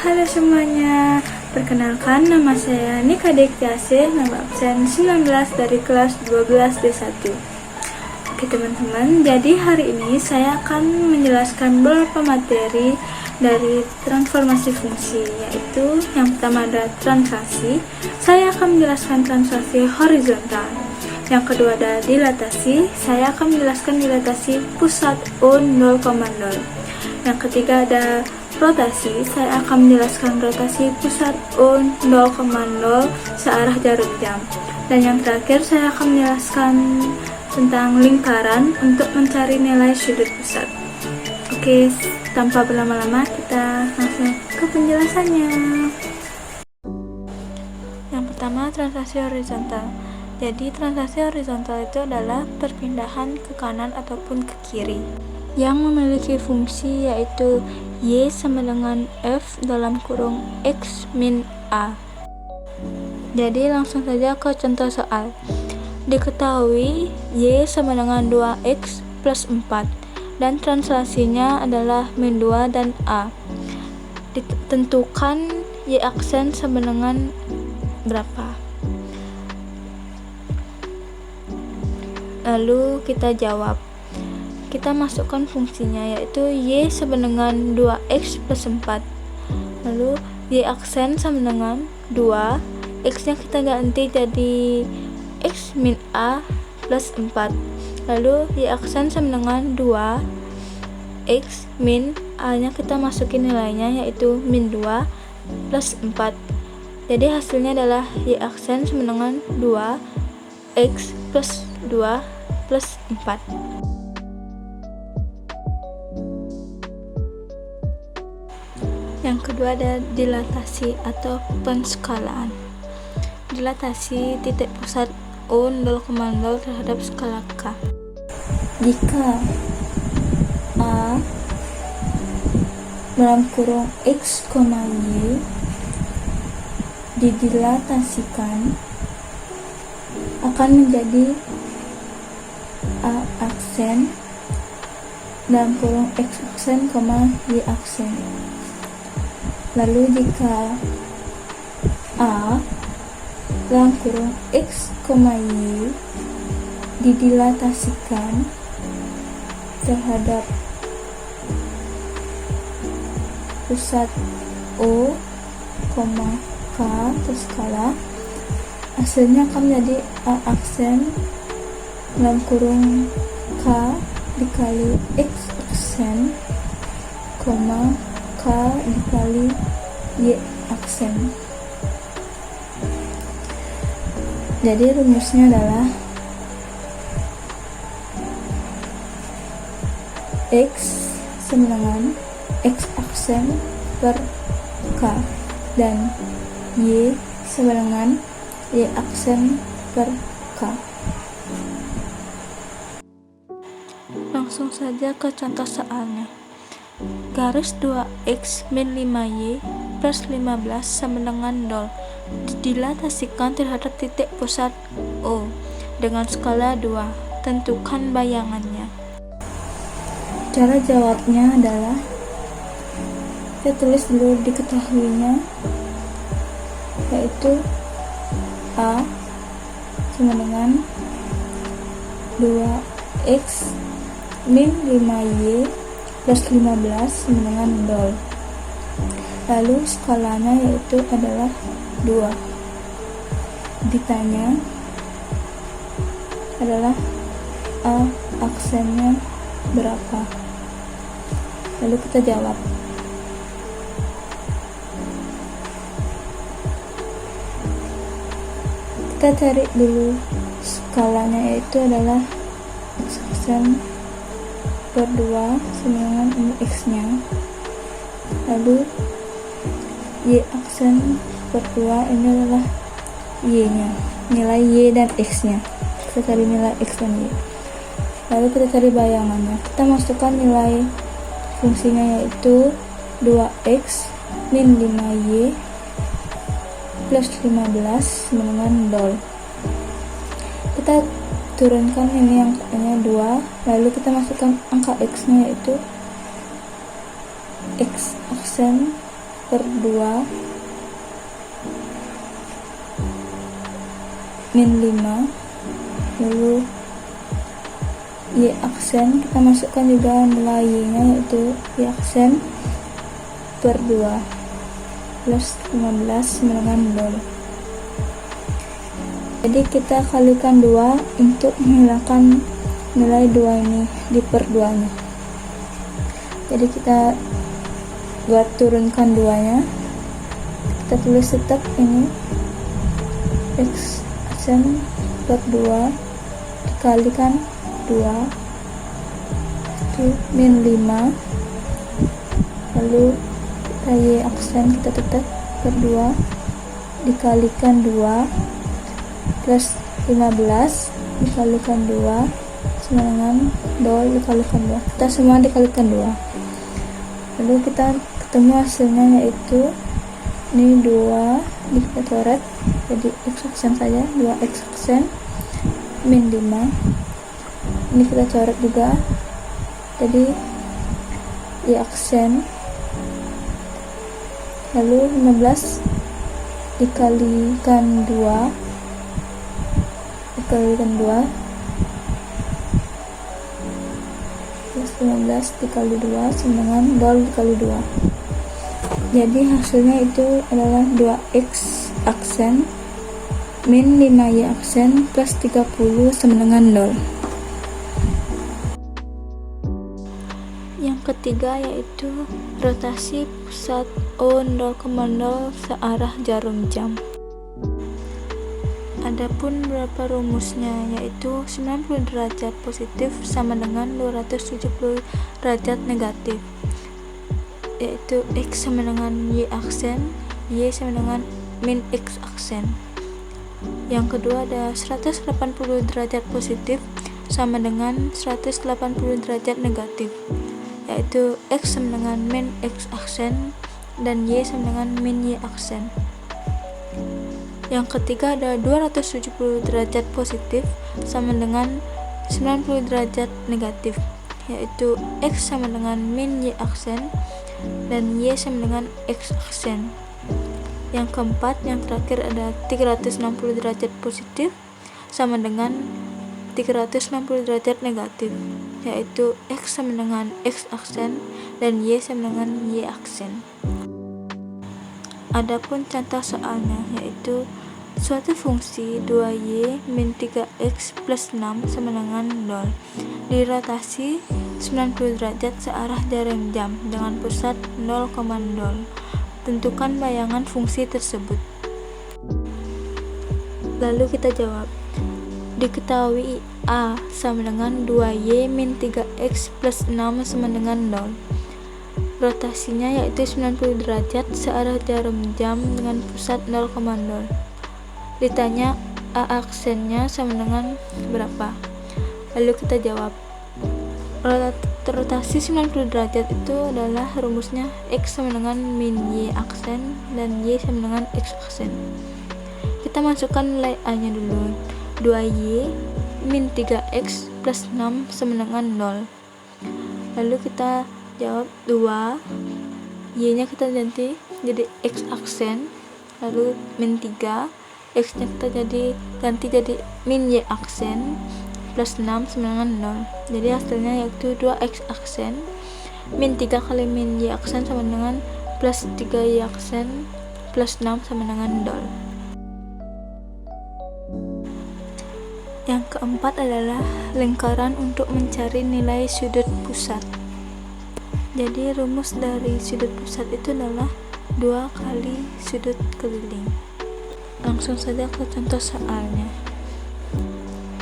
Halo semuanya, perkenalkan nama saya Nika Dektiase, nama absen 19 dari kelas 12 D1. Oke teman-teman, jadi hari ini saya akan menjelaskan beberapa materi dari transformasi fungsi, yaitu yang pertama ada translasi. Saya akan menjelaskan translasi horizontal. Yang kedua ada dilatasi, saya akan menjelaskan dilatasi pusat O 0,0. Yang ketiga ada rotasi, saya akan menjelaskan rotasi pusat O 0,0 searah jarum jam. Dan yang terakhir saya akan menjelaskan tentang lingkaran untuk mencari nilai sudut pusat. Oke, tanpa berlama-lama kita langsung ke penjelasannya. Yang pertama, translasi horizontal. Jadi translasi horizontal itu adalah perpindahan ke kanan ataupun ke kiri yang memiliki fungsi yaitu Y sama dengan F dalam kurung X min A. Jadi langsung saja ke contoh soal. Diketahui Y sama dengan 2X plus 4 dan translasinya adalah min 2 dan A. Ditentukan Y aksen sama dengan berapa. Lalu kita jawab. Kita masukkan fungsinya yaitu Y sama dengan 2X plus 4. Lalu Y aksen sama dengan 2, X nya kita ganti jadi X min A plus 4. Lalu Y aksen sama dengan 2, X min A nya kita masukin nilainya yaitu min 2 plus 4. Jadi hasilnya adalah Y aksen sama dengan 2, X plus 2 plus 4. Yang kedua ada dilatasi atau penskalaan. Dilatasi titik pusat O 0,0 terhadap skala K. Jika A dalam kurung X, Y didilatasikan akan menjadi A aksen dalam kurung X aksen, Y aksen. Lalu jika A dalam kurung X, Y didilatasikan terhadap pusat O, K atau skala, hasilnya akan menjadi A aksen dalam kurung K dikali X aksen, K dikali Y aksen. Jadi rumusnya adalah X sama dengan X aksen per K dan Y sama dengan Y aksen per K. Langsung saja ke contoh soalnya. Garis 2X min 5Y plus 15 sama dengan 0 didilatasikan terhadap titik pusat O dengan skala 2. Tentukan bayangannya. Cara jawabnya adalah kita tulis dulu diketahuinya, yaitu A sama dengan 2X min 5Y plus 15 sama dengan 0. Lalu skalanya yaitu adalah 2. Ditanya adalah A aksennya berapa. Lalu kita jawab. Kita cari dulu skalanya, yaitu adalah X aksen per 2 sama dengan ini X nya. Lalu Y aksen per 2 ini adalah Y nya, nilai Y dan X nya. Kita cari nilai X dan Y. Lalu kita cari bayangannya. Kita masukkan nilai fungsinya yaitu 2X min 5Y plus 15 sama dengan 0. Kita turunkan ini yang katanya 2, lalu kita masukkan angka X nya yaitu X aksen per 2 min 5, lalu Y aksen kita masukkan juga nilai Y nya, yaitu Y aksen per 2 plus 15 sama dengan 0. Jadi kita kalikan 2 untuk menghilangkan nilai 2 ini di per 2 nya. Jadi kita buat turunkan 2 nya, kita tulis tetap ini X aksen per 2 dikalikan 2 itu min 5, lalu kita Y aksen kita tetap per 2 dikalikan 2 plus 15 dikalikan 2 sama dengan 0 dikalikan 2, kita semua dikalikan 2, lalu kita ketemu hasilnya, yaitu ini 2 kita coret jadi X aksen saja, 2X aksen min 5, ini kita coret juga jadi Y aksen, lalu 15 dikalikan 2 plus 15 dikali 2 sama dengan 0 dikali 2. Jadi hasilnya itu adalah 2X aksen min 5Y aksen plus 30 sama dengan 0. Yang ketiga yaitu rotasi pusat O 0,0 searah jarum jam. Adapun berapa rumusnya, yaitu 90 derajat positif sama dengan 270 derajat negatif, yaitu X sama dengan Y aksen, Y sama dengan min X aksen. Yang kedua ada 180 derajat positif sama dengan 180 derajat negatif, yaitu X sama dengan min X aksen dan Y sama dengan min Y aksen. Yang ketiga ada 270 derajat positif sama dengan 90 derajat negatif, yaitu X sama dengan min Y aksen dan Y sama dengan X aksen. Yang keempat, yang terakhir ada 360 derajat positif sama dengan 360 derajat negatif, yaitu X sama dengan X aksen dan Y sama dengan Y aksen. Adapun contoh soalnya, yaitu suatu fungsi 2Y min 3X plus 6 sama dengan 0 dirotasi 90 derajat searah jarum jam dengan pusat 0,0. Tentukan bayangan fungsi tersebut. Lalu kita jawab. Diketahui A sama dengan 2Y min 3X plus 6 sama dengan 0. Rotasinya yaitu 90 derajat searah jarum jam dengan pusat 0,0. Ditanya A aksennya sama dengan berapa? Lalu kita jawab. Rotasi 90 derajat itu adalah rumusnya X sama dengan min Y aksen dan Y sama dengan X aksen. Kita masukkan nilai A nya dulu. 2Y min 3X plus 6 sama dengan 0. Lalu kita jawab 2, Y nya kita ganti jadi X aksen, lalu min 3, X nya kita ganti jadi min Y aksen plus 6 sama dengan 0. Jadi hasilnya yaitu 2X aksen min 3 kali min Y aksen sama dengan plus 3Y aksen plus 6 sama dengan 0. Yang keempat adalah lingkaran untuk mencari nilai sudut pusat. Jadi rumus dari sudut pusat itu adalah 2 kali sudut keliling. Langsung saja ke contoh soalnya.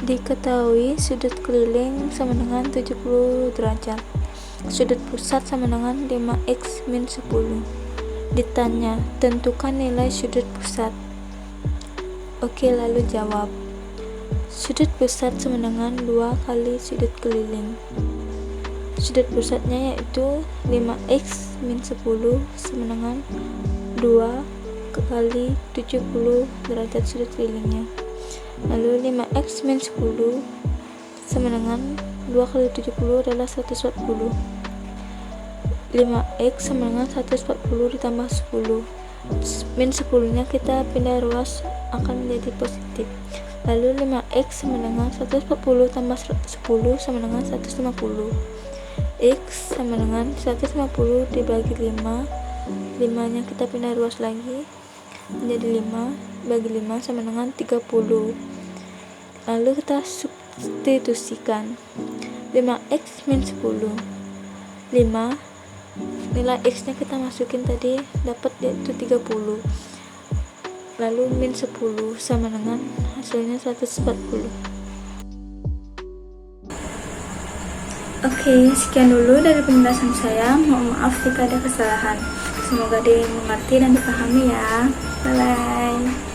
Diketahui sudut keliling sama dengan 70 derajat. Sudut pusat sama dengan 5x min 10. Ditanya, tentukan nilai sudut pusat. Oke, lalu jawab. Sudut pusat sama dengan 2 kali sudut keliling. Sudut pusatnya yaitu 5x min 10 sama dengan 2 kali 70 derajat sudut kelilingnya. Lalu 5x min 10 sama dengan 2 kali 70 adalah 140. 5x sama dengan 140 ditambah 10. Min 10 nya kita pindah ruas akan menjadi positif. Lalu 5x sama dengan 140 tambah 10 sama dengan 150. X sama dengan 150 dibagi 5. 5 nya kita pindah ruas lagi menjadi 5 bagi 5 sama dengan 30. Lalu kita substitusikan 5x min 10. 5 nilai x nya kita masukin tadi dapat yaitu 30, lalu min 10 sama dengan hasilnya 140. Oke, sekian dulu dari penjelasan saya. Mohon maaf jika ada kesalahan. Semoga dimengerti dan dipahami ya. Bye bye.